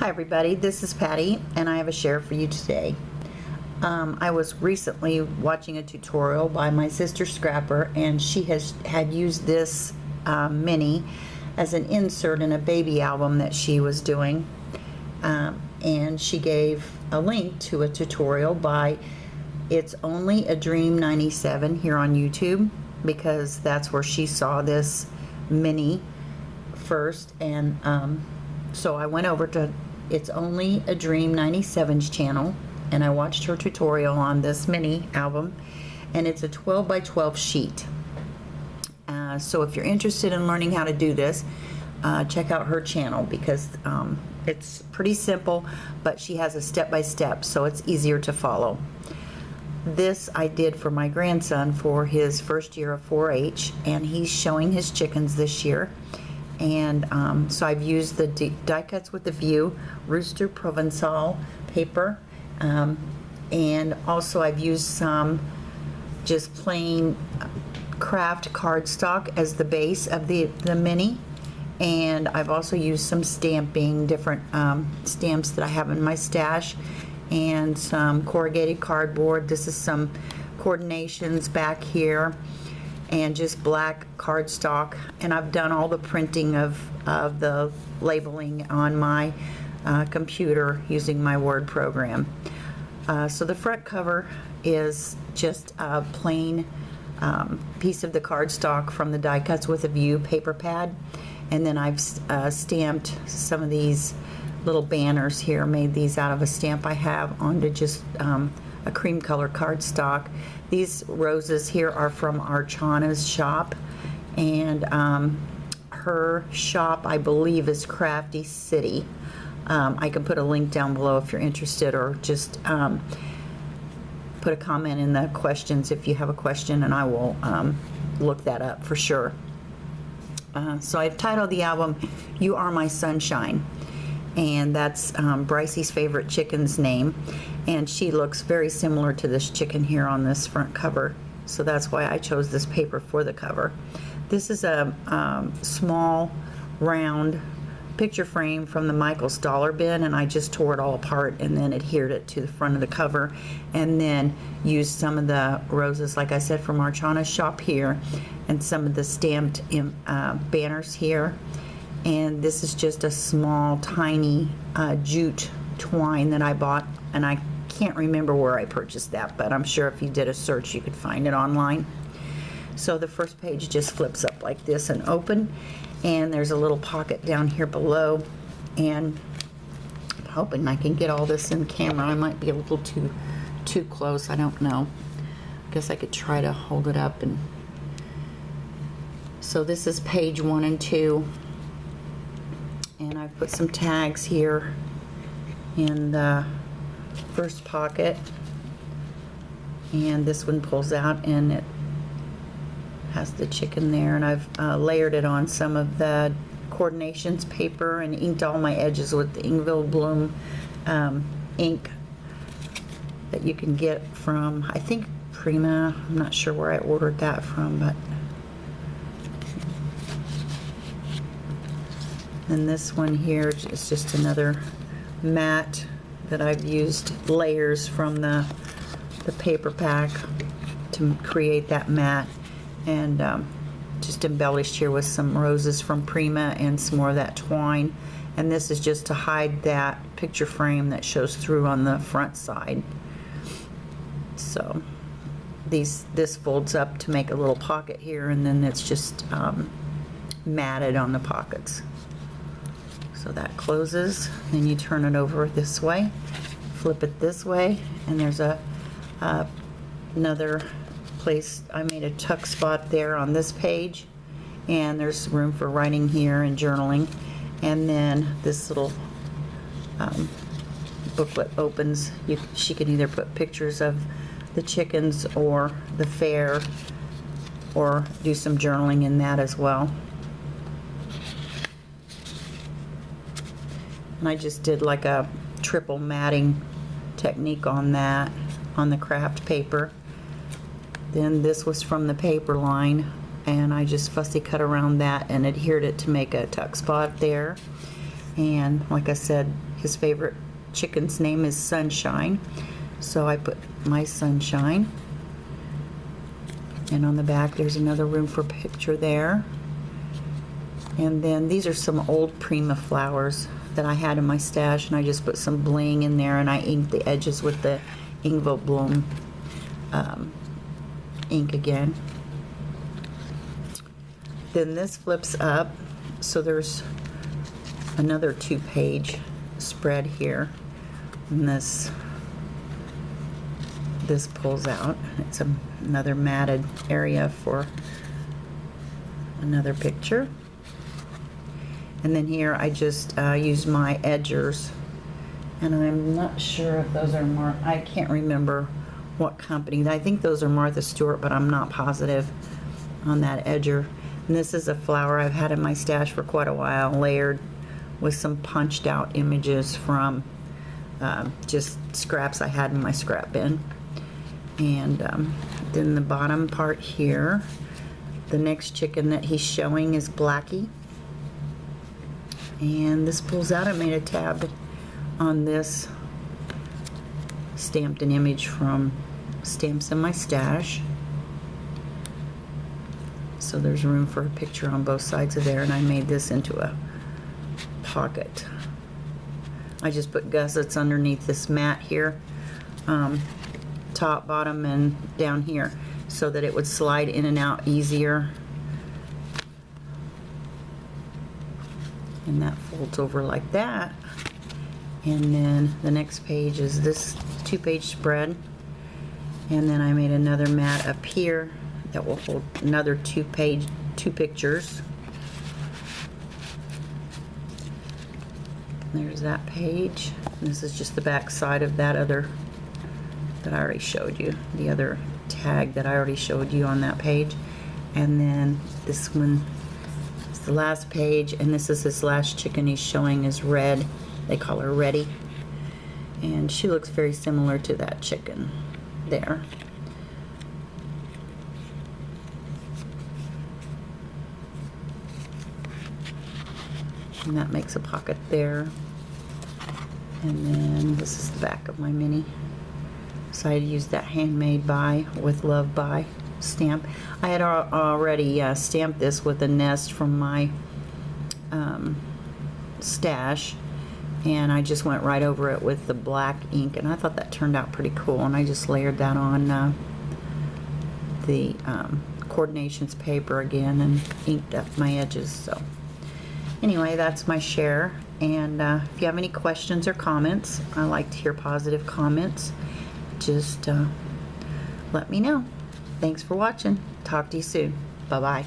Hi everybody, this is Patty and I have a share for you today. I was recently watching a tutorial by my sister Scrapper, and she had used this mini as an insert in a baby album that she was doing, and she gave a link to a tutorial by It's Only a Dream 97 here on YouTube, because that's where she saw this mini first. And so I went over to It's Only a Dream 97's channel and I watched her tutorial on this mini album, and it's a 12 by 12 sheet. So if you're interested in learning how to do this, check out her channel, because it's pretty simple, but she has a step-by-step, so it's easier to follow. This I did for my grandson for his first year of 4-H, and he's showing his chickens this year. And so I've used the Die Cuts with the View Rooster Provincial paper, and also I've used some just plain kraft cardstock as the base of the mini, and I've also used some stamping, different stamps that I have in my stash, and some corrugated cardboard. This is some coordinations back here, and just black cardstock, and I've done all the printing of the labeling on my computer using my Word program. So the front cover is just a plain piece of the cardstock from the Die Cuts with a View paper pad, and then I've stamped some of these little banners here, made these out of a stamp I have onto just a cream color cardstock. These roses here are from Archana's shop, and her shop, I believe, is Crafty City. I can put a link down below if you're interested, or just put a comment in the questions if you have a question, and I will look that up for sure. So I've titled the album You Are My Sunshine, and that's Brycey's favorite chicken's name, and she looks very similar to this chicken here on this front cover, so that's why I chose this paper for the cover. This is a small round picture frame from the Michael's Dollar Bin, and I just tore it all apart and then adhered it to the front of the cover, and then used some of the roses, like I said, from Archana's shop here, and some of the stamped banners here. And this is just a small tiny jute twine that I bought, and I can't remember where I purchased that, but I'm sure if you did a search you could find it online. So the first page just flips up like this and open, and there's a little pocket down here below, and I'm hoping I can get all this in camera. I might be a little too close, I don't know. I guess I could try to hold it up. And so this is page 1 and 2, and I've put some tags here in the first pocket, and this one pulls out and it has the chicken there, and I've layered it on some of the coordinations paper and inked all my edges with the Ingville Bloom ink that you can get from, I think, Prima. I'm not sure where I ordered that from, but and this one here is just another mat that I've used layers from the paper pack to create that mat, and just embellished here with some roses from Prima and some more of that twine. And this is just to hide that picture frame that shows through on the front side. So this folds up to make a little pocket here, and then it's just matted on the pockets. So that closes, then you turn it over this way, flip it this way, and there's another place. I made a tuck spot there on this page, and there's room for writing here and journaling. And then this little booklet opens. She can either put pictures of the chickens or the fair, or do some journaling in that as well. And I just did like a triple matting technique on that, on the craft paper. Then this was from the paperline, and I just fussy cut around that and adhered it to make a tuck spot there. And like I said, his favorite chicken's name is Sunshine. So I put my Sunshine. And on the back there's another room for picture there. And then these are some old Prima Flowers that I had in my stash, and I just put some bling in there, and I inked the edges with the Ingvo Bloom ink again. Then this flips up, so there's another 2-page spread here, and this pulls out. It's another matted area for another picture. And then here I just used my edgers, and I'm not sure if those are I can't remember what company. I think those are Martha Stewart, but I'm not positive on that edger. And this is a flower I've had in my stash for quite a while, layered with some punched out images from just scraps I had in my scrap bin. And then the bottom part here, the next chicken that he's showing is Blackie. And this pulls out. I made a tab on this, stamped an image from Stamps in My Stash. So there's room for a picture on both sides of there, and I made this into a pocket. I just put gussets underneath this mat here, top, bottom, and down here, so that it would slide in and out easier. And that folds over like that. And then the next page is this 2-page spread. And then I made another mat up here that will hold another 2 pictures. There's that page. And this is just the back side of that other that I already showed you, the other tag that I already showed you on that page. And then this one is the last page, and this is his last chicken he's showing is Red. They call her Reddy, and she looks very similar to that chicken there. And that makes a pocket there. And then this is the back of my mini. So I used that Handmade By with Love By stamp. I had already stamped this with a nest from my stash, and I just went right over it with the black ink, and I thought that turned out pretty cool, and I just layered that on the coordinations paper again and inked up my edges. So anyway, that's my share, and if you have any questions or comments, I like to hear positive comments. Just let me know. Thanks for watching. Talk to you soon. Bye-bye.